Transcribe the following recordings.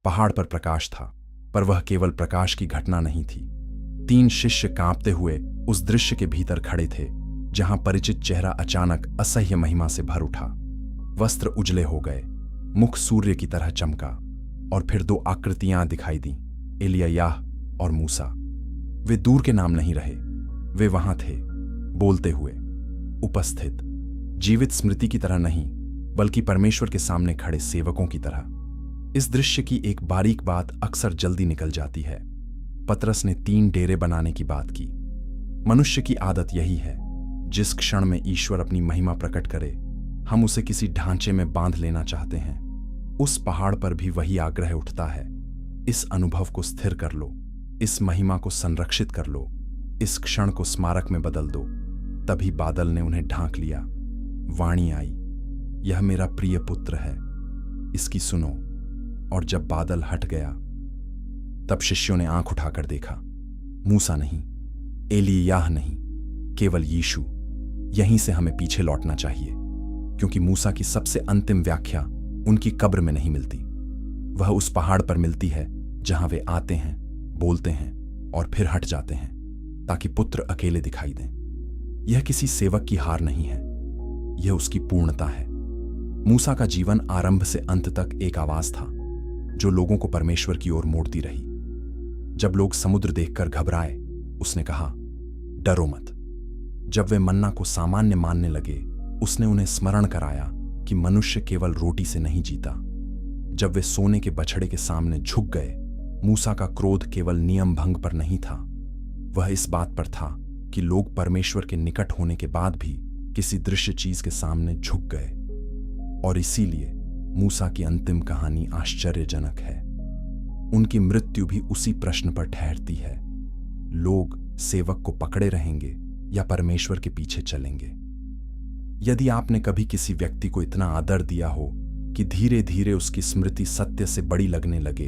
पहाड़ पर प्रकाश था, पर वह केवल प्रकाश की घटना नहीं थी। 3 शिष्य कांपते हुए उस दृश्य के भीतर खड़े थे, जहां परिचित चेहरा अचानक असह्य महिमा से भर उठा। वस्त्र उजले हो गए, मुख सूर्य की तरह चमका, और फिर 2 आकृतियां दिखाई दीं, एलिय्याह और मूसा। वे दूर के नाम नहीं रहे, वे वहां थे, बोलते हुए, उपस्थित, जीवित स्मृति की तरह नहीं, बल्कि परमेश्वर के सामने खड़े सेवकों की तरह। इस दृश्य की एक बारीक बात अक्सर जल्दी निकल जाती है। पतरस ने 3 डेरे बनाने की बात की। मनुष्य की आदत यही है, जिस क्षण में ईश्वर अपनी महिमा प्रकट करे, हम उसे किसी ढांचे में बांध लेना चाहते हैं। उस पहाड़ पर भी वही आग्रह उठता है, इस अनुभव को स्थिर कर लो, इस महिमा को संरक्षित कर लो, इस क्षण को स्मारक में बदल दो। तभी बादल ने उन्हें ढांक लिया। वाणी आई, यह मेरा प्रिय पुत्र है, इसकी सुनो। और जब बादल हट गया, तब शिष्यों ने आंख उठाकर देखा। मूसा नहीं, एलिय्याह नहीं, केवल यीशु। यहीं से हमें पीछे लौटना चाहिए, क्योंकि मूसा की सबसे अंतिम व्याख्या उनकी कब्र में नहीं मिलती। वह उस पहाड़ पर मिलती है जहां वे आते हैं, बोलते हैं और फिर हट जाते हैं, ताकि पुत्र अकेले दिखाई दें। यह किसी सेवक की हार नहीं है, यह उसकी पूर्णता है। मूसा का जीवन आरंभ से अंत तक एक आवाज था, जो लोगों को परमेश्वर की ओर मोड़ती रही। जब लोग समुद्र देखकर घबराए, उसने कहा, डरो मत। जब वे मन्ना को सामान्य मानने लगे, उसने उन्हें स्मरण कराया कि मनुष्य केवल रोटी से नहीं जीता। जब वे सोने के बछड़े के सामने झुक गए, मूसा का क्रोध केवल नियम भंग पर नहीं था, वह इस बात पर था कि लोग परमेश्वर के निकट होने के बाद भी किसी दृश्य चीज के सामने झुक गए। और इसीलिए मूसा की अंतिम कहानी आश्चर्यजनक है। उनकी मृत्यु भी उसी प्रश्न पर ठहरती है, लोग सेवक को पकड़े रहेंगे या परमेश्वर के पीछे चलेंगे। यदि आपने कभी किसी व्यक्ति को इतना आदर दिया हो कि धीरे धीरे उसकी स्मृति सत्य से बड़ी लगने लगे,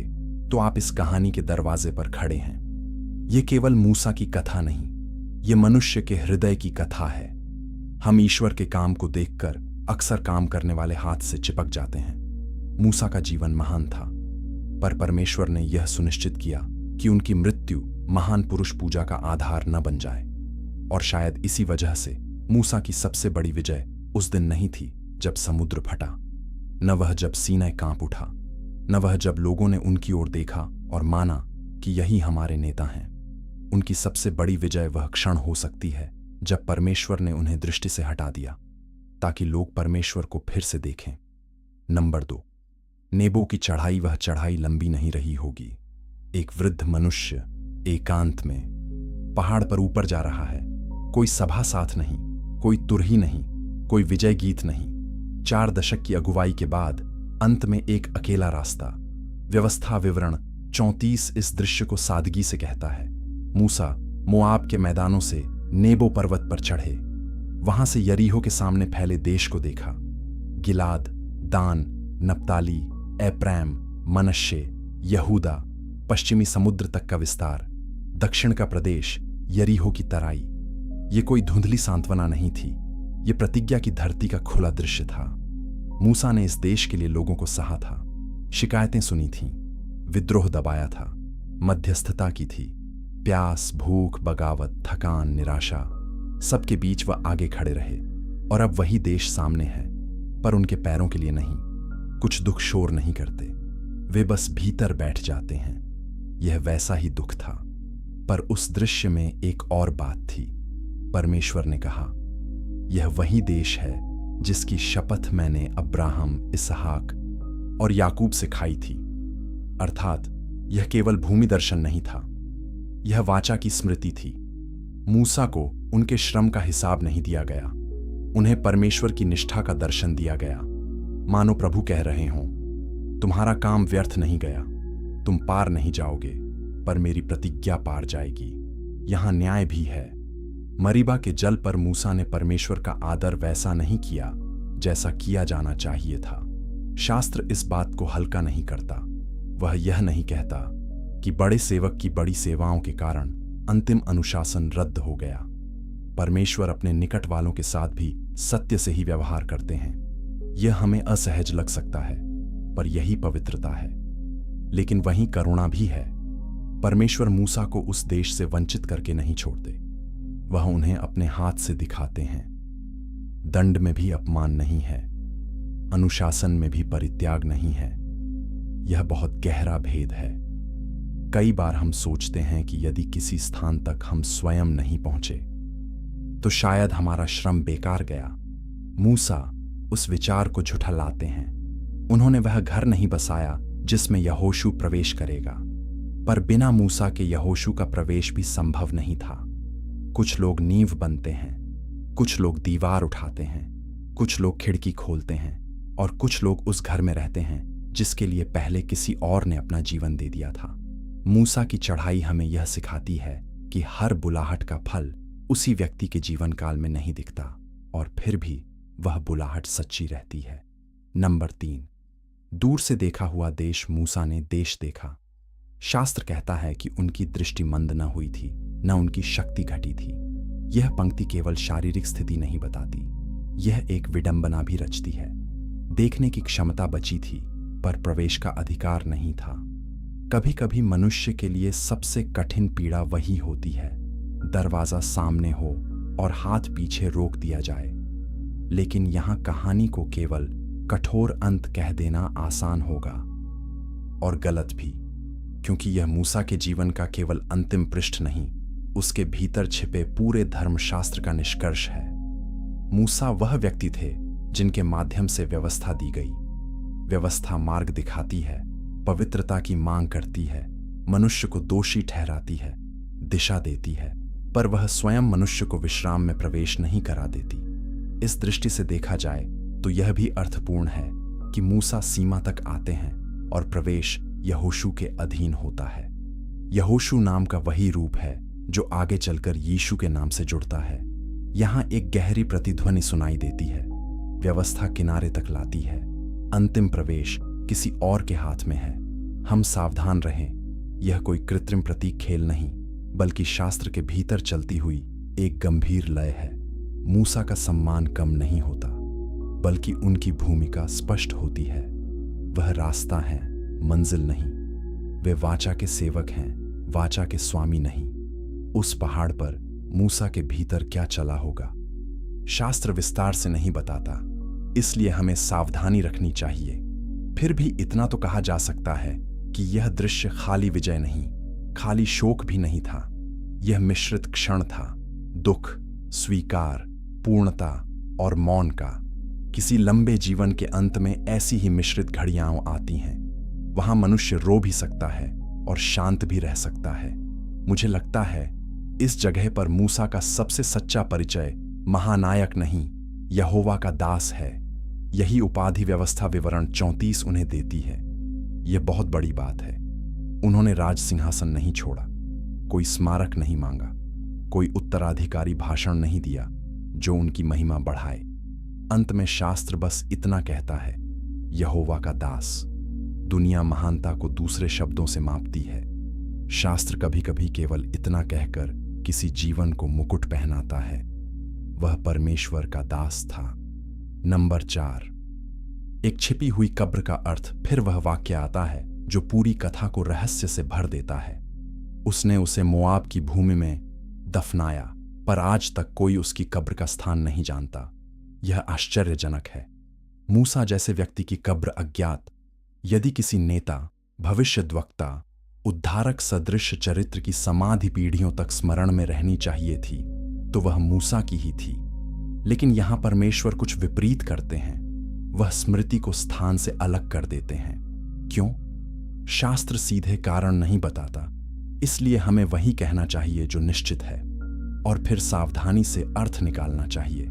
तो आप इस कहानी के दरवाजे पर खड़े हैं। यह केवल मूसा की कथा नहीं, यह मनुष्य के हृदय की कथा है। हम ईश्वर के काम को देखकर अक्सर काम करने वाले हाथ से चिपक जाते हैं। मूसा का जीवन महान था, पर परमेश्वर ने यह सुनिश्चित किया कि उनकी मृत्यु महान पुरुष पूजा का आधार न बन जाए। और शायद इसी वजह से मूसा की सबसे बड़ी विजय उस दिन नहीं थी जब समुद्र फटा, न वह जब सीनै कांप उठा, न वह जब लोगों ने उनकी ओर देखा और माना कि यही हमारे नेता हैं। उनकी सबसे बड़ी विजय वह क्षण हो सकती है जब परमेश्वर ने उन्हें दृष्टि से हटा दिया, ताकि लोग परमेश्वर को फिर से देखें। नंबर 2, नेबो की चढ़ाई। वह चढ़ाई लंबी नहीं रही होगी। एक वृद्ध मनुष्य एकांत में पहाड़ पर ऊपर जा रहा है। कोई सभा साथ नहीं, कोई तुरही नहीं, कोई विजय गीत नहीं। 4 दशक की अगुवाई के बाद अंत में एक अकेला रास्ता। व्यवस्था विवरण 34 इस दृश्य को सादगी से कहता है। मूसा मोआब के मैदानों से नेबो पर्वत पर चढ़े, वहां से यरीहो के सामने फैले देश को देखा। गिलाद, दान, नप्ताली, एप्रैम, मनश्शे, यहूदा, पश्चिमी समुद्र तक का विस्तार, दक्षिण का प्रदेश, यरीहो की तराई। ये कोई धुंधली सांत्वना नहीं थी, ये प्रतिज्ञा की धरती का खुला दृश्य था। मूसा ने इस देश के लिए लोगों को सहा था, शिकायतें सुनी थीं, विद्रोह दबाया था, मध्यस्थता की थी। प्यास, भूख, बगावत, थकान, निराशा, सबके बीच वह आगे खड़े रहे। और अब वही देश सामने है, पर उनके पैरों के लिए नहीं। कुछ दुख शोर नहीं करते, वे बस भीतर बैठ जाते हैं। यह वैसा ही दुख था, पर उस दृश्य में एक और बात थी। परमेश्वर ने कहा, यह वही देश है जिसकी शपथ मैंने अब्राहम, इसहाक और याकूब से खाई थी। अर्थात यह केवल भूमि दर्शन नहीं था, यह वाचा की स्मृति थी। मूसा को उनके श्रम का हिसाब नहीं दिया गया, उन्हें परमेश्वर की निष्ठा का दर्शन दिया गया। मानो प्रभु कह रहे हों, तुम्हारा काम व्यर्थ नहीं गया, तुम पार नहीं जाओगे, पर मेरी प्रतिज्ञा पार जाएगी। यहां न्याय भी है। मरीबा के जल पर मूसा ने परमेश्वर का आदर वैसा नहीं किया जैसा किया जाना चाहिए था। शास्त्र इस बात को हल्का नहीं करता। वह यह नहीं कहता कि बड़े सेवक की बड़ी सेवाओं के कारण अंतिम अनुशासन रद्द हो गया। परमेश्वर अपने निकट वालों के साथ भी सत्य से ही व्यवहार करते हैं। यह हमें असहज लग सकता है, पर यही पवित्रता है। लेकिन वहीं करुणा भी है। परमेश्वर मूसा को उस देश से वंचित करके नहीं छोड़ते, वह उन्हें अपने हाथ से दिखाते हैं। दंड में भी अपमान नहीं है, अनुशासन में भी परित्याग नहीं है। यह बहुत गहरा भेद है। कई बार हम सोचते हैं कि यदि किसी स्थान तक हम स्वयं नहीं पहुंचे तो शायद हमारा श्रम बेकार गया। मूसा उस विचार को झुठलाते हैं। उन्होंने वह घर नहीं बसाया जिसमें यहोशू प्रवेश करेगा, पर बिना मूसा के यहोशू का प्रवेश भी संभव नहीं था। कुछ लोग नींव बनते हैं, कुछ लोग दीवार उठाते हैं, कुछ लोग खिड़की खोलते हैं और कुछ लोग उस घर में रहते हैं जिसके लिए पहले किसी और ने अपना जीवन दे दिया था। मूसा की चढ़ाई हमें यह सिखाती है कि हर बुलाहट का फल उसी व्यक्ति के जीवन काल में नहीं दिखता, और फिर भी वह बुलाहट सच्ची रहती है। नंबर 3, दूर से देखा हुआ देश। मूसा ने देश देखा। शास्त्र कहता है कि उनकी दृष्टि मंद न हुई थी, न उनकी शक्ति घटी थी। यह पंक्ति केवल शारीरिक स्थिति नहीं बताती, यह एक विडंबना भी रचती है। देखने की क्षमता बची थी, पर प्रवेश का अधिकार नहीं था। कभी कभी मनुष्य के लिए सबसे कठिन पीड़ा वही होती है, दरवाजा सामने हो और हाथ पीछे रोक दिया जाए। लेकिन यहां कहानी को केवल कठोर अंत कह देना आसान होगा, और गलत भी, क्योंकि यह मूसा के जीवन का केवल अंतिम पृष्ठ नहीं, उसके भीतर छिपे पूरे धर्मशास्त्र का निष्कर्ष है। मूसा वह व्यक्ति थे जिनके माध्यम से व्यवस्था दी गई। व्यवस्था मार्ग दिखाती है, पवित्रता की मांग करती है, मनुष्य को दोषी ठहराती है, दिशा देती है, पर वह स्वयं मनुष्य को विश्राम में प्रवेश नहीं करा देती। इस दृष्टि से देखा जाए तो यह भी अर्थपूर्ण है कि मूसा सीमा तक आते हैं और प्रवेश यहोशू के अधीन होता है। यहोशू नाम का वही रूप है जो आगे चलकर यीशु के नाम से जुड़ता है। यहां एक गहरी प्रतिध्वनि सुनाई देती है। व्यवस्था किनारे तक लाती है, अंतिम प्रवेश किसी और के हाथ में है। हम सावधान रहें, यह कोई कृत्रिम प्रतीक खेल नहीं, बल्कि शास्त्र के भीतर चलती हुई एक गंभीर लय है। मूसा का सम्मान कम नहीं होता, बल्कि उनकी भूमिका स्पष्ट होती है। वह रास्ता है, मंजिल नहीं। वे वाचा के सेवक हैं, वाचा के स्वामी नहीं। उस पहाड़ पर मूसा के भीतर क्या चला होगा, शास्त्र विस्तार से नहीं बताता, इसलिए हमें सावधानी रखनी चाहिए। फिर भी इतना तो कहा जा सकता है कि यह दृश्य खाली विजय नहीं, खाली शोक भी नहीं था। यह मिश्रित क्षण था, दुख, स्वीकार, पूर्णता और मौन का। किसी लंबे जीवन के अंत में ऐसी ही मिश्रित घड़ियां आती हैं। वहां मनुष्य रो भी सकता है और शांत भी रह सकता है। मुझे लगता है इस जगह पर मूसा का सबसे सच्चा परिचय महानायक नहीं, यहोवा का दास है। यही उपाधि व्यवस्था विवरण 34 उन्हें देती है। यह बहुत बड़ी बात है। उन्होंने राज सिंहासन नहीं छोड़ा, कोई स्मारक नहीं मांगा, कोई उत्तराधिकारी भाषण नहीं दिया जो उनकी महिमा बढ़ाए। अंत में शास्त्र बस इतना कहता है, यहोवा का दास। दुनिया महानता को दूसरे शब्दों से मापती है। शास्त्र कभी कभी केवल इतना कहकर किसी जीवन को मुकुट पहनाता है। वह परमेश्वर का दास था। नंबर 4, एक छिपी हुई कब्र का अर्थ। फिर वह वाक्य आता है जो पूरी कथा को रहस्य से भर देता है। उसने उसे मोआब की भूमि में दफनाया, पर आज तक कोई उसकी कब्र का स्थान नहीं जानता। यह आश्चर्यजनक है। मूसा जैसे व्यक्ति की कब्र अज्ञात। यदि किसी नेता, भविष्यद्वक्ता, उद्धारक सदृश चरित्र की समाधि पीढ़ियों तक स्मरण में रहनी चाहिए थी तो वह मूसा की ही थी। लेकिन यहां परमेश्वर कुछ विपरीत करते हैं। वह स्मृति को स्थान से अलग कर देते हैं। क्यों? शास्त्र सीधे कारण नहीं बताता, इसलिए हमें वही कहना चाहिए जो निश्चित है, और फिर सावधानी से अर्थ निकालना चाहिए।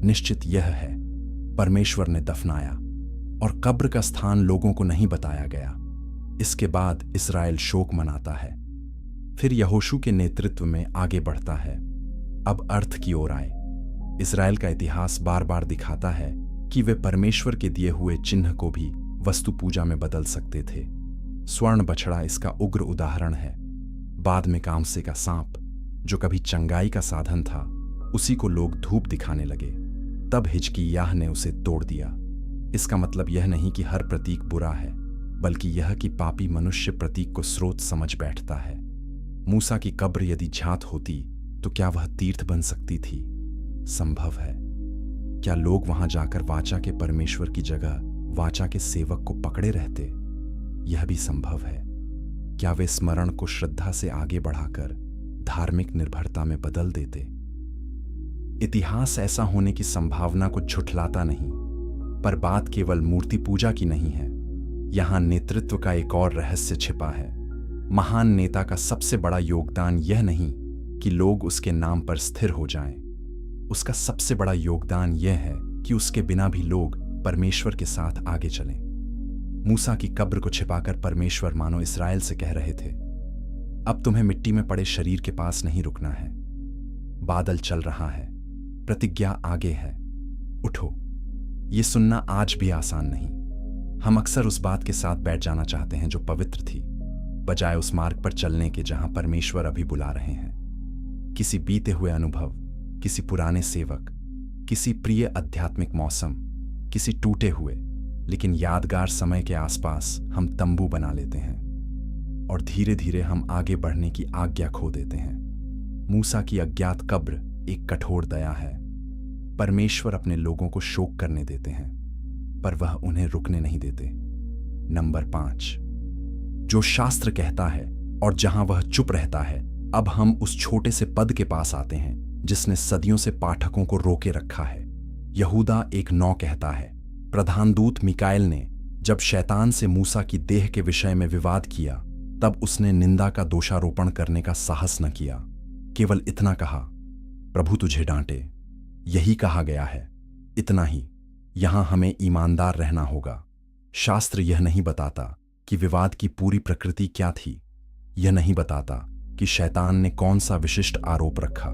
निश्चित यह है, परमेश्वर ने दफनाया और कब्र का स्थान लोगों को नहीं बताया गया। इसके बाद इस्राएल शोक मनाता है। फिर यहोशू के नेतृत्व में आगे बढ़ता है। अब अर्थ की ओर आए। इस्राएल का इतिहास बार बार दिखाता है कि वे परमेश्वर के दिए हुए चिन्ह को भी वस्तु पूजा में बदल सकते थे। स्वर्ण बछड़ा इसका उग्र उदाहरण है। बाद में कामसे का सांप, जो कभी चंगाई का साधन था, उसी को लोग धूप दिखाने लगे। तब हिजकिय्याह ने उसे तोड़ दिया। इसका मतलब यह नहीं कि हर प्रतीक बुरा है, बल्कि यह कि पापी मनुष्य प्रतीक को स्रोत समझ बैठता है। मूसा की कब्र यदि ज्ञात होती तो क्या वह तीर्थ बन सकती थी? संभव है। क्या लोग वहां जाकर वाचा के परमेश्वर की जगह वाचा के सेवक को पकड़े रहते? यह भी संभव है। क्या वे स्मरण को श्रद्धा से आगे बढ़ाकर धार्मिक निर्भरता में बदल देते? इतिहास ऐसा होने की संभावना को झुठलाता नहीं, पर बात केवल मूर्ति पूजा की नहीं है। यहां नेतृत्व का एक और रहस्य छिपा है। महान नेता का सबसे बड़ा योगदान यह नहीं कि लोग उसके नाम पर स्थिर हो जाएं। उसका सबसे बड़ा योगदान यह है कि उसके बिना भी लोग परमेश्वर के साथ आगे चलें। मूसा की कब्र को छिपाकर परमेश्वर मानो इस्राएल से कह रहे थे, अब तुम्हें मिट्टी में पड़े शरीर के पास नहीं रुकना है। बादल चल रहा है, प्रतिज्ञा आगे है, उठो। ये सुनना आज भी आसान नहीं। हम अक्सर उस बात के साथ बैठ जाना चाहते हैं जो पवित्र थी, बजाय उस मार्ग पर चलने के जहां परमेश्वर अभी बुला रहे हैं। किसी बीते हुए अनुभव, किसी पुराने सेवक, किसी प्रिय आध्यात्मिक मौसम, किसी टूटे हुए लेकिन यादगार समय के आसपास हम तंबू बना लेते हैं और धीरे धीरे हम आगे बढ़ने की आज्ञा खो देते हैं। मूसा की अज्ञात कब्र एक कठोर दया है। परमेश्वर अपने लोगों को शोक करने देते हैं, पर वह उन्हें रुकने नहीं देते। नंबर 5, जो शास्त्र कहता है और जहां वह चुप रहता है। अब हम उस छोटे से पद के पास आते हैं जिसने सदियों से पाठकों को रोके रखा है। यहूदा 1:9 कहता है, प्रधान दूत मिकाएल ने जब शैतान से मूसा की देह के विषय में विवाद किया, तब उसने निंदा का दोषारोपण करने का साहस न किया। केवल इतना कहा, प्रभु तुझे डांटे। यही कहा गया है, इतना ही। यहां हमें ईमानदार रहना होगा। शास्त्र यह नहीं बताता कि विवाद की पूरी प्रकृति क्या थी। यह नहीं बताता कि शैतान ने कौन सा विशिष्ट आरोप रखा।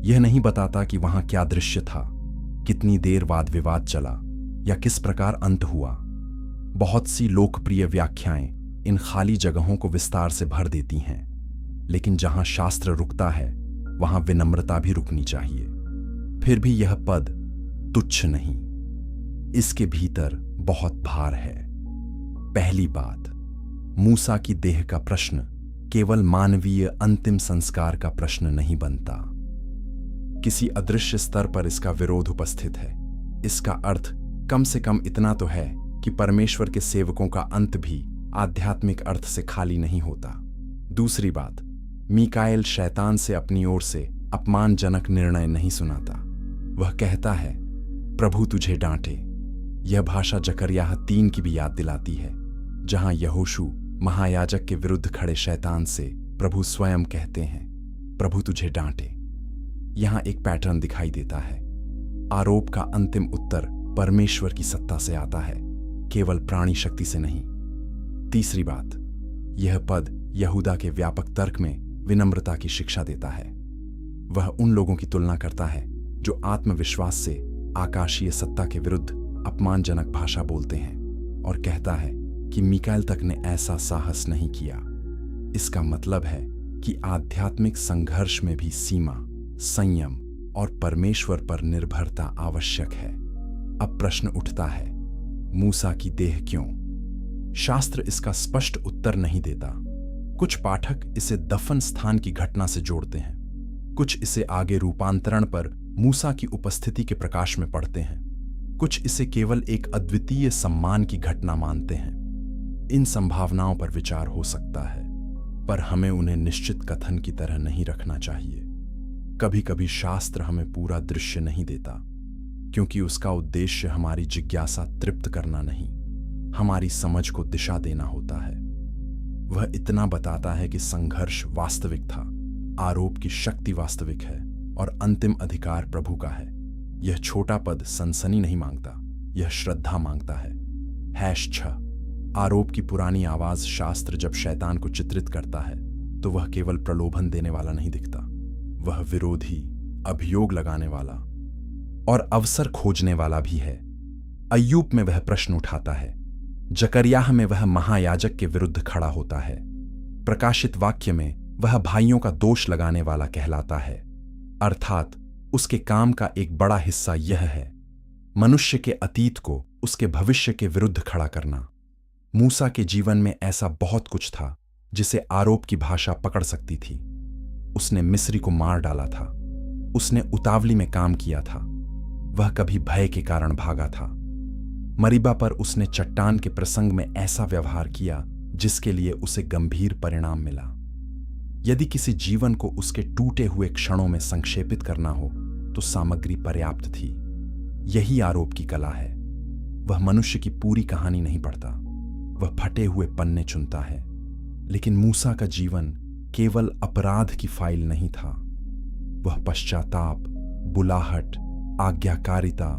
यह नहीं बताता कि वहां क्या दृश्य था, कितनी देर वाद विवाद चला या किस प्रकार अंत हुआ। बहुत सी लोकप्रिय व्याख्याएं इन खाली जगहों को विस्तार से भर देती हैं, लेकिन जहां शास्त्र रुकता है वहां विनम्रता भी रुकनी चाहिए। फिर भी यह पद तुच्छ नहीं, इसके भीतर बहुत भार है। पहली बात, मूसा की देह का प्रश्न केवल मानवीय अंतिम संस्कार का प्रश्न नहीं बनता। किसी अदृश्य स्तर पर इसका विरोध उपस्थित है। इसका अर्थ कम से कम इतना तो है कि परमेश्वर के सेवकों का अंत भी आध्यात्मिक अर्थ से खाली नहीं होता। दूसरी बात, मीकाएल शैतान से अपनी ओर से अपमानजनक निर्णय नहीं सुनाता। वह कहता है, प्रभु तुझे डांटे। यह भाषा जकरिया 3 की भी याद दिलाती है, जहां यहोशू महायाजक के विरुद्ध खड़े शैतान से प्रभु स्वयं कहते हैं, प्रभु तुझे डांटे। यहां एक पैटर्न दिखाई देता है। आरोप का अंतिम उत्तर परमेश्वर की सत्ता से आता है, केवल प्राणी शक्ति से नहीं। तीसरी बात, यह पद यहूदा के व्यापक तर्क में विनम्रता की शिक्षा देता है। वह उन लोगों की तुलना करता है जो आत्मविश्वास से आकाशीय सत्ता के विरुद्ध अपमानजनक भाषा बोलते हैं और कहता है कि मीकाएल तक ने ऐसा साहस नहीं किया। इसका मतलब है कि आध्यात्मिक संघर्ष में भी सीमा, संयम और परमेश्वर पर निर्भरता आवश्यक है। अब प्रश्न उठता है, मूसा की देह क्यों? शास्त्र इसका स्पष्ट उत्तर नहीं देता। कुछ पाठक इसे दफन स्थान की घटना से जोड़ते हैं, कुछ इसे आगे रूपांतरण पर मूसा की उपस्थिति के प्रकाश में पढ़ते हैं, कुछ इसे केवल एक अद्वितीय सम्मान की घटना मानते हैं। इन संभावनाओं पर विचार हो सकता है, पर हमें उन्हें निश्चित कथन की तरह नहीं रखना चाहिए। कभी कभी शास्त्र हमें पूरा दृश्य नहीं देता, क्योंकि उसका उद्देश्य हमारी जिज्ञासा तृप्त करना नहीं, हमारी समझ को दिशा देना होता है। वह इतना बताता है कि संघर्ष वास्तविक था, आरोप की शक्ति वास्तविक है और अंतिम अधिकार प्रभु का है। यह छोटा पद सनसनी नहीं मांगता, यह श्रद्धा मांगता है। #6 आरोप की पुरानी आवाज शास्त्र जब शैतान को चित्रित करता है तो वह केवल प्रलोभन देने वाला नहीं दिखता, वह विरोधी, अभियोग लगाने वाला और अवसर खोजने वाला भी है। अय्यूब में वह प्रश्न उठाता है, जकरियाह में वह महायाजक के विरुद्ध खड़ा होता है, प्रकाशित वाक्य में वह भाइयों का दोष लगाने वाला कहलाता है। अर्थात उसके काम का एक बड़ा हिस्सा यह है, मनुष्य के अतीत को उसके भविष्य के विरुद्ध खड़ा करना। मूसा के जीवन में ऐसा बहुत कुछ था जिसे आरोप की भाषा पकड़ सकती थी। उसने मिस्री को मार डाला था, उसने उतावली में काम किया था, वह कभी भय के कारण भागा था। मरीबा पर उसने चट्टान के प्रसंग में ऐसा व्यवहार किया जिसके लिए उसे गंभीर परिणाम मिला। यदि किसी जीवन को उसके टूटे हुए क्षणों में संक्षेपित करना हो तो सामग्री पर्याप्त थी। यही आरोप की कला है। वह मनुष्य की पूरी कहानी नहीं पढ़ता, वह फटे हुए पन्ने चुनता है। लेकिन मूसा का जीवन केवल अपराध की फाइल नहीं था। वह पश्चाताप, बुलाहट, आज्ञाकारिता,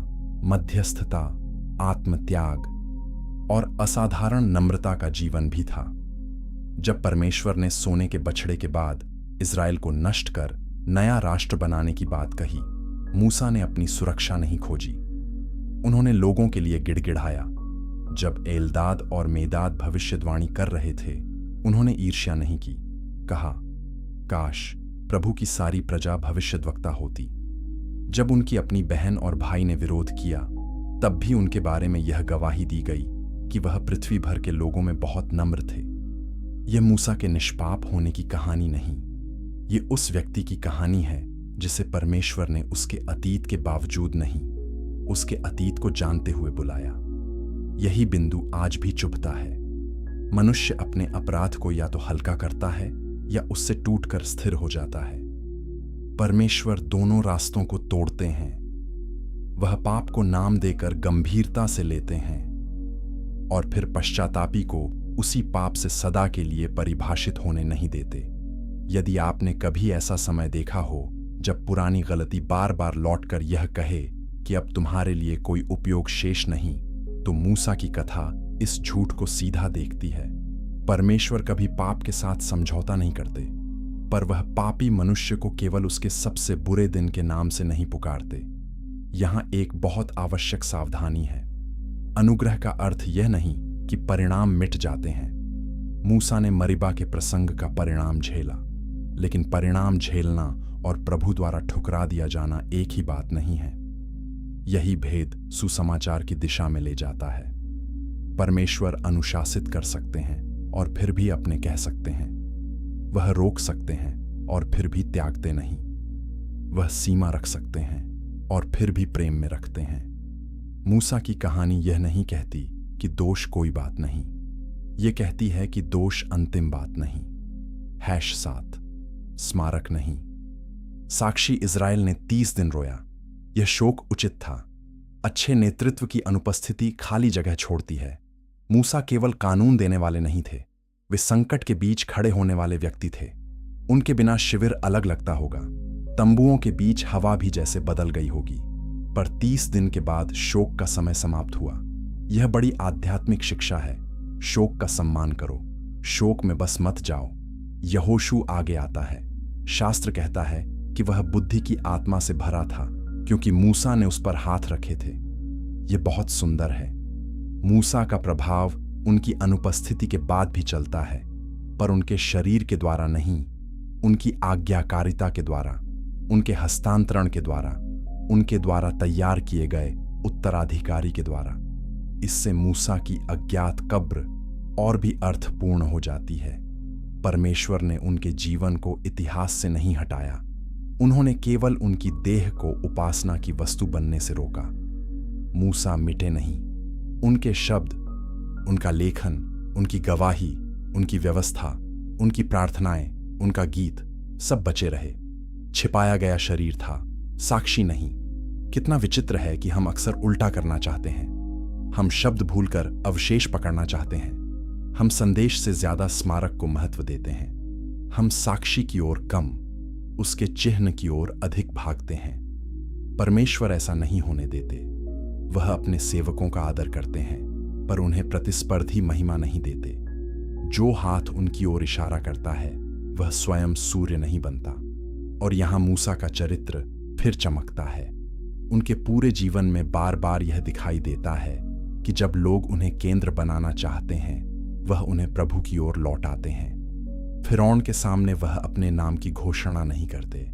मध्यस्थता, आत्मत्याग और असाधारण नम्रता का जीवन भी था। जब परमेश्वर ने सोने के बछड़े के बाद इज़राइल को नष्ट कर नया राष्ट्र बनाने की बात कही, मूसा ने अपनी सुरक्षा नहीं खोजी। उन्होंने लोगों के लिए गिड़गिड़ाया। जब एल्दाद और मेदाद भविष्यवाणी कर रहे थे, उन्होंने ईर्ष्या नहीं की। कहा, काश प्रभु की सारी प्रजा भविष्यद्वक्ता होती। जब उनकी अपनी बहन और भाई ने विरोध किया, तब भी उनके बारे में यह गवाही दी गई कि वह पृथ्वी भर के लोगों में बहुत नम्र थे। यह मूसा के निष्पाप होने की कहानी नहीं, ये उस व्यक्ति की कहानी है जिसे परमेश्वर ने उसके अतीत के बावजूद नहीं, उसके अतीत को जानते हुए बुलाया। यही बिंदु आज भी चुभता है। मनुष्य अपने अपराध को या तो हल्का करता है या उससे टूटकर स्थिर हो जाता है। परमेश्वर दोनों रास्तों को तोड़ते हैं। वह पाप को नाम देकर गंभीरता से लेते हैं और फिर पश्चातापी को उसी पाप से सदा के लिए परिभाषित होने नहीं देते। यदि आपने कभी ऐसा समय देखा हो जब पुरानी गलती बार बार लौटकर यह कहे कि अब तुम्हारे लिए कोई उपयोग शेष नहीं, तो मूसा की कथा इस झूठ को सीधा देखती है। परमेश्वर कभी पाप के साथ समझौता नहीं करते, पर वह पापी मनुष्य को केवल उसके सबसे बुरे दिन के नाम से नहीं पुकारते। यहां एक बहुत आवश्यक सावधानी है। अनुग्रह का अर्थ यह नहीं कि परिणाम मिट जाते हैं। मूसा ने मरीबा के प्रसंग का परिणाम झेला, लेकिन परिणाम झेलना और प्रभु द्वारा ठुकरा दिया जाना एक ही बात नहीं है। यही भेद सुसमाचार की दिशा में ले जाता है। परमेश्वर अनुशासित कर सकते हैं और फिर भी अपने कह सकते हैं। वह रोक सकते हैं और फिर भी त्यागते नहीं। वह सीमा रख सकते हैं और फिर भी प्रेम में रखते हैं। मूसा की कहानी यह नहीं कहती कि दोष कोई बात नहीं, यह कहती है कि दोष अंतिम बात नहीं। #7 स्मारक नहीं। साक्षी इज़राइल ने 30 दिन रोया। यह शोक उचित था। अच्छे नेतृत्व की अनुपस्थिति खाली जगह छोड़ती है। मूसा केवल कानून देने वाले नहीं थे, वे संकट के बीच खड़े होने वाले व्यक्ति थे। उनके बिना शिविर अलग लगता होगा, तंबुओं के बीच हवा भी जैसे बदल गई होगी। पर 30 दिन के बाद शोक का समय समाप्त हुआ। यह बड़ी आध्यात्मिक शिक्षा है। शोक का सम्मान करो, शोक में बस मत जाओ। यहोशू आगे आता है। शास्त्र कहता है कि वह बुद्धि की आत्मा से भरा था क्योंकि मूसा ने उस पर हाथ रखे थे। यह बहुत सुंदर है। मूसा का प्रभाव उनकी अनुपस्थिति के बाद भी चलता है, पर उनके शरीर के द्वारा नहीं, उनकी आज्ञाकारिता के द्वारा, उनके हस्तांतरण के द्वारा, उनके द्वारा तैयार किए गए उत्तराधिकारी के द्वारा। इससे मूसा की अज्ञात कब्र और भी अर्थपूर्ण हो जाती है। परमेश्वर ने उनके जीवन को इतिहास से नहीं हटाया, उन्होंने केवल उनकी देह को उपासना की वस्तु बनने से रोका। मूसा मिटे नहीं। उनके शब्द, उनका लेखन, उनकी गवाही, उनकी व्यवस्था, उनकी प्रार्थनाएं, उनका गीत सब बचे रहे। छिपाया गया शरीर था, साक्षी नहीं। कितना विचित्र है कि हम अक्सर उल्टा करना चाहते हैं। हम शब्द भूलकर अवशेष पकड़ना चाहते हैं। हम संदेश से ज्यादा स्मारक को महत्व देते हैं। हम साक्षी की ओर कम, उसके चिन्ह की ओर अधिक भागते हैं। परमेश्वर ऐसा नहीं होने देते। वह अपने सेवकों का आदर करते हैं, पर उन्हें प्रतिस्पर्धी महिमा नहीं देते। जो हाथ उनकी ओर इशारा करता है वह स्वयं सूर्य नहीं बनता। और यहां मूसा का चरित्र फिर चमकता है। उनके पूरे जीवन में बार बार यह दिखाई देता है कि जब लोग उन्हें केंद्र बनाना चाहते हैं, वह उन्हें प्रभु की ओर लौटाते हैं। फिरौन के सामने वह अपने नाम की घोषणा नहीं करते,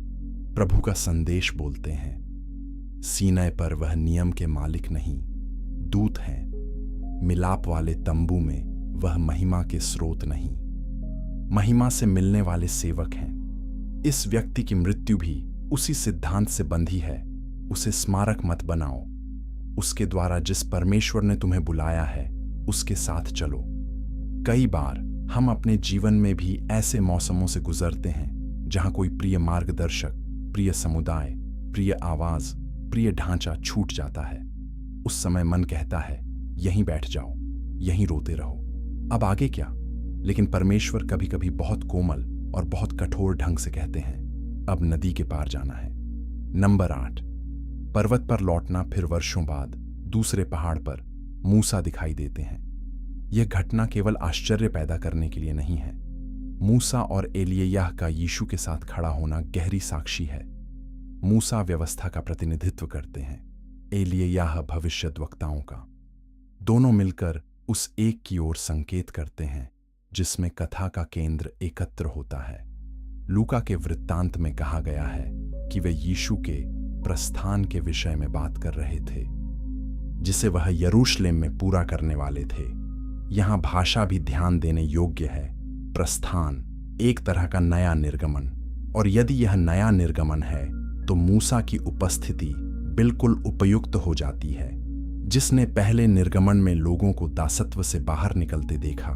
प्रभु का संदेश बोलते हैं। सीनै पर वह नियम के मालिक नहीं, दूत हैं। मिलाप वाले तंबू में वह महिमा के स्रोत नहीं, महिमा से मिलने वाले सेवक हैं। इस व्यक्ति की मृत्यु भी उसी सिद्धांत से बंधी है, उसे स्मारक मत बनाओ। उसके द्वारा जिस परमेश्वर ने तुम्हें बुलाया है उसके साथ चलो। कई बार हम अपने जीवन में भी ऐसे मौसमों से गुजरते हैं जहां कोई प्रिय मार्गदर्शक, प्रिय समुदाय, प्रिय आवाज, प्रिय ढांचा छूट जाता है। उस समय मन कहता है यहीं बैठ जाओ, यहीं रोते रहो, अब आगे क्या। लेकिन परमेश्वर कभी कभी बहुत कोमल और बहुत कठोर ढंग से कहते हैं अब नदी के पार जाना है। नंबर 8, पर्वत पर लौटना। फिर वर्षों बाद दूसरे पहाड़ पर मूसा दिखाई देते हैं। यह घटना केवल आश्चर्य पैदा करने के लिए नहीं है। मूसा और एलिय्याह का यीशु के साथ खड़ा होना गहरी साक्षी है। मूसा व्यवस्था का प्रतिनिधित्व करते हैं, एलिय्याह भविष्यद्वक्ताओं का। दोनों मिलकर उस एक की ओर संकेत करते हैं जिसमें कथा का केंद्र एकत्र होता है। लूका के वृत्तांत में कहा गया है कि वे यीशु के प्रस्थान के विषय में बात कर रहे थे, जिसे वह यरूशलेम में पूरा करने वाले थे। यहां भाषा भी ध्यान देने योग्य है। प्रस्थान एक तरह का नया निर्गमन, और यदि यह नया निर्गमन है तो मूसा की उपस्थिति बिल्कुल उपयुक्त हो जाती है। जिसने पहले निर्गमन में लोगों को दासत्व से बाहर निकलते देखा,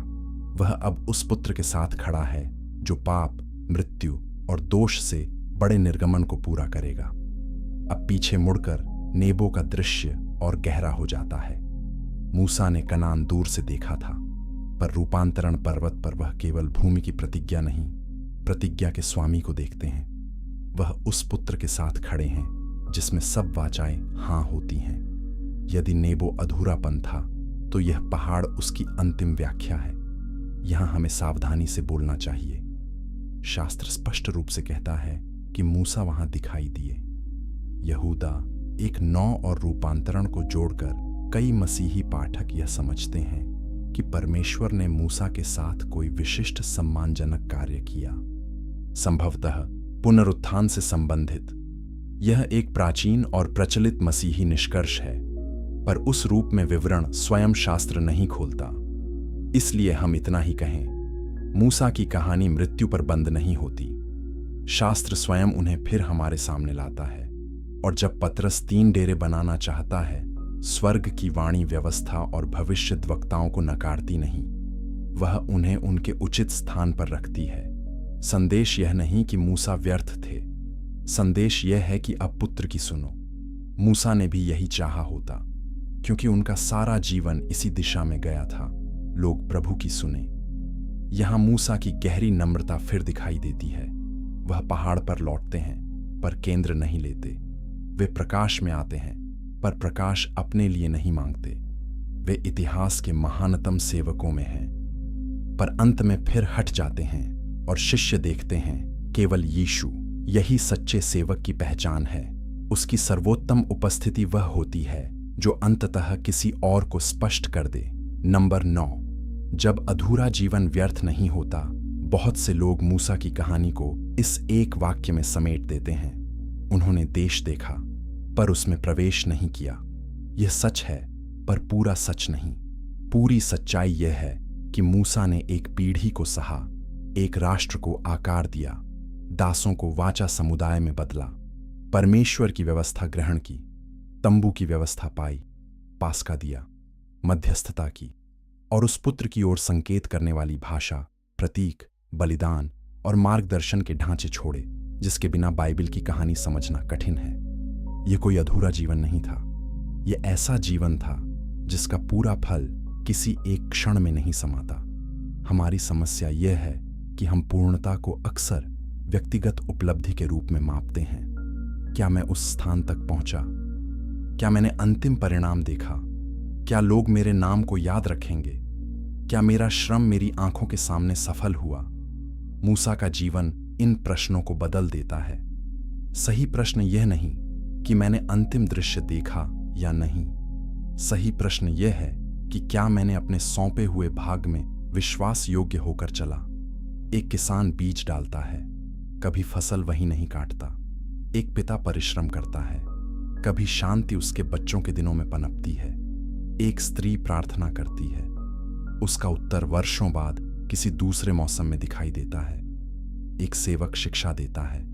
वह अब उस पुत्र के साथ खड़ा है जो पाप, मृत्यु और दोष से बड़े निर्गमन को पूरा करेगा। अब पीछे मुड़कर नेबो का दृश्य और गहरा हो जाता है। मूसा ने कनान दूर से देखा था, पर रूपांतरण पर्वत पर वह केवल भूमि की प्रतिज्ञा नहीं, प्रतिज्ञा के स्वामी को देखते हैं। वह उस पुत्र के साथ खड़े हैं जिसमें सब वाचाएं हां होती हैं। यदि नेबो अधूरापन था तो यह पहाड़ उसकी अंतिम व्याख्या है। यहां हमें सावधानी से बोलना चाहिए। शास्त्र स्पष्ट रूप से कहता है कि मूसा वहां दिखाई दिए। यहूदा एक नौ और रूपांतरण को जोड़कर कई मसीही पाठक यह समझते हैं कि परमेश्वर ने मूसा के साथ कोई विशिष्ट सम्मानजनक कार्य किया, संभवतः पुनरुत्थान से संबंधित। यह एक प्राचीन और प्रचलित मसीही निष्कर्ष है, पर उस रूप में विवरण स्वयं शास्त्र नहीं खोलता। इसलिए हम इतना ही कहें, मूसा की कहानी मृत्यु पर बंद नहीं होती। शास्त्र स्वयं उन्हें फिर हमारे सामने लाता है, और जब पतरस 3 डेरे बनाना चाहता है, स्वर्ग की वाणी व्यवस्था और भविष्यद्वक्ताओं को नकारती नहीं, वह उन्हें उनके उचित स्थान पर रखती है। संदेश यह नहीं कि मूसा व्यर्थ थे, संदेश यह है कि अब पुत्र की सुनो। मूसा ने भी यही चाहा होता, क्योंकि उनका सारा जीवन इसी दिशा में गया था, लोग प्रभु की सुने। यहां मूसा की गहरी नम्रता फिर दिखाई देती है। वह पहाड़ पर लौटते हैं पर केंद्र नहीं लेते। वे प्रकाश में आते हैं पर प्रकाश अपने लिए नहीं मांगते। वे इतिहास के महानतम सेवकों में हैं, पर अंत में फिर हट जाते हैं और शिष्य देखते हैं केवल यीशु। यही सच्चे सेवक की पहचान है। उसकी सर्वोत्तम उपस्थिति वह होती है जो अंततः किसी और को स्पष्ट कर दे। नंबर 9, जब अधूरा जीवन व्यर्थ नहीं होता। बहुत से लोग मूसा की कहानी को इस एक वाक्य में समेट देते हैं, उन्होंने देश देखा पर उसमें प्रवेश नहीं किया। यह सच है पर पूरा सच नहीं। पूरी सच्चाई यह है कि मूसा ने एक पीढ़ी को सहा, एक राष्ट्र को आकार दिया, दासों को वाचा समुदाय में बदला, परमेश्वर की व्यवस्था ग्रहण की, तंबू की व्यवस्था पाई, पास्का दिया, मध्यस्थता की, और उस पुत्र की ओर संकेत करने वाली भाषा, प्रतीक, बलिदान और मार्गदर्शन के ढांचे छोड़े, जिसके बिना बाइबल की कहानी समझना कठिन है। यह कोई अधूरा जीवन नहीं था, यह ऐसा जीवन था जिसका पूरा फल किसी एक क्षण में नहीं समाता। हमारी समस्या यह है कि हम पूर्णता को अक्सर व्यक्तिगत उपलब्धि के रूप में मापते हैं। क्या मैं उस स्थान तक पहुंचा? क्या मैंने अंतिम परिणाम देखा? क्या लोग मेरे नाम को याद रखेंगे? क्या मेरा श्रम मेरी आंखों के सामने सफल हुआ? मूसा का जीवन इन प्रश्नों को बदल देता है। सही प्रश्न यह नहीं कि मैंने अंतिम दृश्य देखा या नहीं। सही प्रश्न यह है कि क्या मैंने अपने सौंपे हुए भाग में विश्वास योग्य होकर चला। एक किसान बीज डालता है, कभी फसल वही नहीं काटता। एक पिता परिश्रम करता है, कभी शांति उसके बच्चों के दिनों में पनपती है। एक स्त्री प्रार्थना करती है, उसका उत्तर वर्षों बाद किसी दूसरे मौसम में दिखाई देता है। एक सेवक शिक्षा देता है,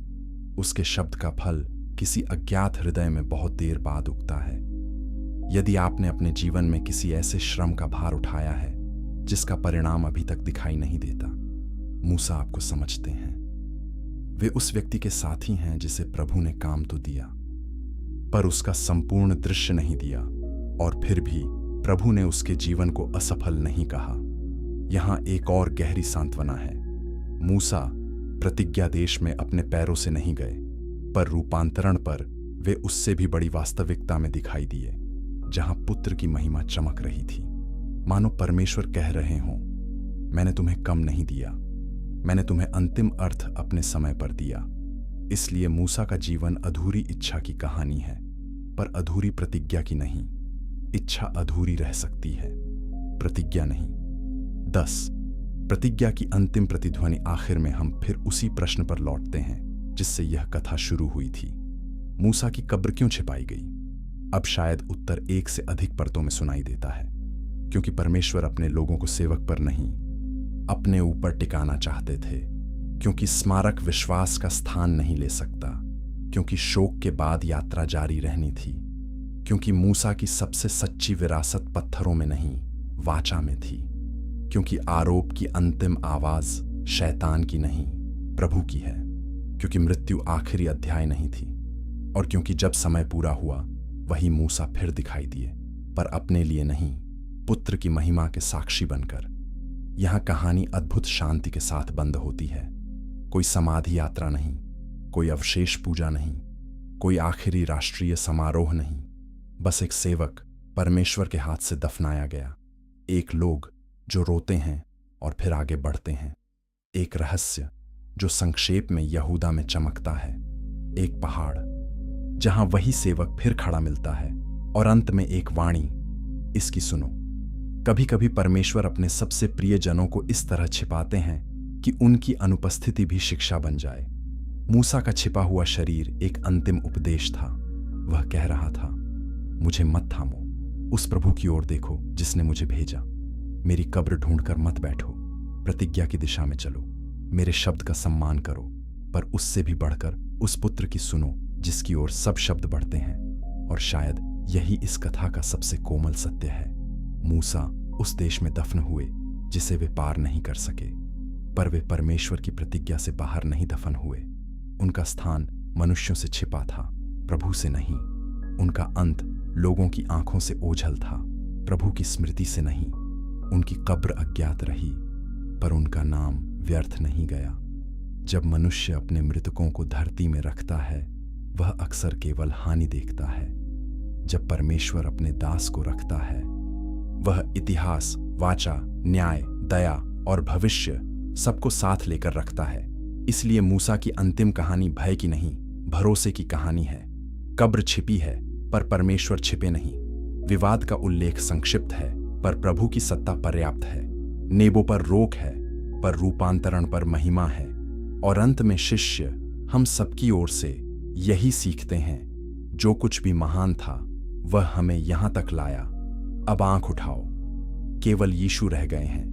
उसके शब्द का फल किसी अज्ञात हृदय में बहुत देर बाद उगता है। यदि आपने अपने जीवन में किसी ऐसे श्रम का भार उठाया है जिसका परिणाम अभी तक दिखाई नहीं देता, मूसा आपको समझते हैं। वे उस व्यक्ति के साथी हैं जिसे प्रभु ने काम तो दिया, पर उसका संपूर्ण दृश्य नहीं दिया, और फिर भी प्रभु ने उसके जीवन को असफल नहीं कहा। यहां एक और गहरी सांत्वना है। मूसा प्रतिज्ञा देश में अपने पैरों से नहीं गए, पर रूपांतरण पर वे उससे भी बड़ी वास्तविकता में दिखाई दिए, जहां पुत्र की महिमा चमक रही थी। मानो परमेश्वर कह रहे हों, मैंने तुम्हें कम नहीं दिया, मैंने तुम्हें अंतिम अर्थ अपने समय पर दिया। इसलिए मूसा का जीवन अधूरी इच्छा की कहानी है, पर अधूरी प्रतिज्ञा की नहीं। इच्छा अधूरी रह सकती है, प्रतिज्ञा नहीं। 10 प्रतिज्ञा की अंतिम प्रतिध्वनि। आखिर में हम फिर उसी प्रश्न पर लौटते हैं जिससे यह कथा शुरू हुई थी। मूसा की कब्र क्यों छिपाई गई? अब शायद उत्तर एक से अधिक परतों में सुनाई देता है। क्योंकि परमेश्वर अपने लोगों को सेवक पर नहीं, अपने ऊपर टिकाना चाहते थे। क्योंकि स्मारक विश्वास का स्थान नहीं ले सकता। क्योंकि शोक के बाद यात्रा जारी रहनी थी। क्योंकि मूसा की सबसे सच्ची विरासत पत्थरों में नहीं, वाचा में थी। क्योंकि आरोप की अंतिम आवाज शैतान की नहीं, प्रभु की है। क्योंकि मृत्यु आखिरी अध्याय नहीं थी। और क्योंकि जब समय पूरा हुआ, वही मूसा फिर दिखाई दिए, पर अपने लिए नहीं, पुत्र की महिमा के साक्षी बनकर। यहां कहानी अद्भुत शांति के साथ बंद होती है। कोई समाधि यात्रा नहीं, कोई अवशेष पूजा नहीं, कोई आखिरी राष्ट्रीय समारोह नहीं। बस एक सेवक परमेश्वर के हाथ से दफनाया गया। एक लोग जो रोते हैं और फिर आगे बढ़ते हैं। एक रहस्य जो संक्षेप में यहूदा में चमकता है। एक पहाड़ जहां वही सेवक फिर खड़ा मिलता है, और अंत में एक वाणी, इसकी सुनो। कभी कभी परमेश्वर अपने सबसे प्रिय जनों को इस तरह छिपाते हैं कि उनकी अनुपस्थिति भी शिक्षा बन जाए। मूसा का छिपा हुआ शरीर एक अंतिम उपदेश था। वह कह रहा था, मुझे मत थामो, उस प्रभु की ओर देखो जिसने मुझे भेजा। मेरी कब्र ढूंढकर मत बैठो, प्रतिज्ञा की दिशा में चलो। मेरे शब्द का सम्मान करो, पर उससे भी बढ़कर उस पुत्र की सुनो जिसकी ओर सब शब्द बढ़ते हैं। और शायद यही इस कथा का सबसे कोमल सत्य है। मूसा उस देश में दफन हुए जिसे वे पार नहीं कर सके, पर वे परमेश्वर की प्रतिज्ञा से बाहर नहीं दफन हुए। उनका स्थान मनुष्यों से छिपा था, प्रभु से नहीं। उनका अंत लोगों की आंखों से ओझल था, प्रभु की स्मृति से नहीं। उनकी कब्र अज्ञात रही, पर उनका नाम व्यर्थ नहीं गया। जब मनुष्य अपने मृतकों को धरती में रखता है, वह अक्सर केवल हानि देखता है। जब परमेश्वर अपने दास को रखता है, वह इतिहास, वाचा, न्याय, दया और भविष्य सबको साथ लेकर रखता है। इसलिए मूसा की अंतिम कहानी भय की नहीं, भरोसे की कहानी है। कब्र छिपी है, पर परमेश्वर छिपे नहीं। विवाद का उल्लेख संक्षिप्त है, पर प्रभु की सत्ता पर्याप्त है। नेबो पर रोक है, पर रूपांतरण पर महिमा है। और अंत में शिष्य हम सबकी ओर से यही सीखते हैं, जो कुछ भी महान था वह हमें यहां तक लाया। अब आंख उठाओ, केवल यीशु रह गए हैं।